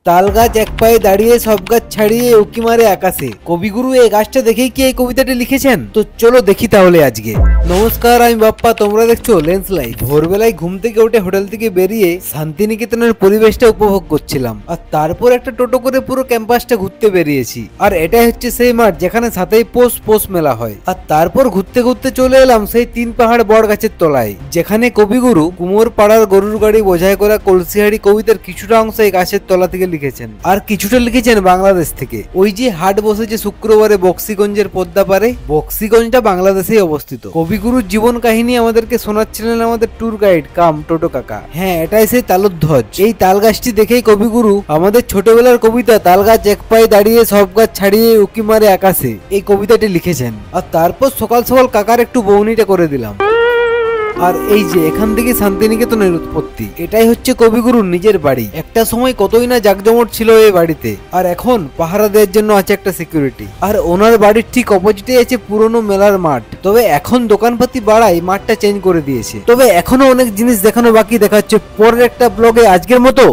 তাল গাছ এক পায়ে দাঁড়িয়ে সব গাছ ছাড়িয়ে উকি মারে আকাশে। কবিগুরু এই গাছটা দেখেই কি এই কবিতাটি লিখেছেন? তো চলো দেখি তাহলে আজকে। নমস্কার, আমি বাপ্পা, তোমরা দেখছো লেন্স লাইভ। ভোরবেলায় ঘুম থেকে উঠে হোটেল থেকে বেরিয়ে শান্তিনিকেতনের পরিবেশটা উপভোগ করছিলাম, আর তারপর একটা টোটো করে পুরো ক্যাম্পাসটা ঘুরতে বেরিয়েছি। আর এটাই হচ্ছে সেই মাঠ যেখানে 7ই পৌষ মেলা হয়। আর তারপর ঘুরতে ঘুরতে চলে এলাম সেই 3 পাহাড় বট গাছের তলায়, যেখানে কবিগুরু কুমোর পাড়ার গরুর গাড়ি বোঝাই করা কলসিহাড়ি কবিতার কিছুটা অংশ এই গাছের তলা থেকে লিখেছেন, আর কিছুটা লিখেছেন বাংলাদেশ থেকে। ওই যে হাট বসেছে শুক্রবারে বক্সিগঞ্জের পদ্মা পারে, বক্সিগঞ্জটা বাংলাদেশেই অবস্থিত। কবিগুরুর জীবন কাহিনী আমাদেরকে শোনাচ্ছিলেন আমাদের ট্যুর গাইড কাম টোটো কাকা। হ্যাঁ, এটাই সেই তালধ্বজ। এই তাল গাছটি দেখেই কবিগুরু আমাদের ছোটবেলার কবিতা তাল গাছ এক পায়ে দাঁড়িয়ে সব গাছ ছাড়িয়ে উকি মারে আকাশে এই কবিতাটি লিখেছেন। আর তারপর সকাল সকাল কাকার একটু বউনিটা করে দিলাম। আর এই যে এখান থেকে শান্তিনিকেতনের উৎপত্তি, এটাই হচ্ছে কবিগুরুর নিজের বাড়ি। একটা সময় কতই না জাকজমট ছিল এই বাড়িতে, আর এখন পাহারা দেওয়ার জন্য আছে একটা সিকিউরিটি। আর ওনার বাড়ির ঠিক অপোজিটে আছে পুরনো মেলার মাঠ। তবে এখন দোকানপাতি বাড়াই মাঠটা চেঞ্জ করে দিয়েছে। তবে এখনো অনেক জিনিস দেখানো বাকি, দেখাচ্ছে পরের একটা ব্লগে। আজকের মতো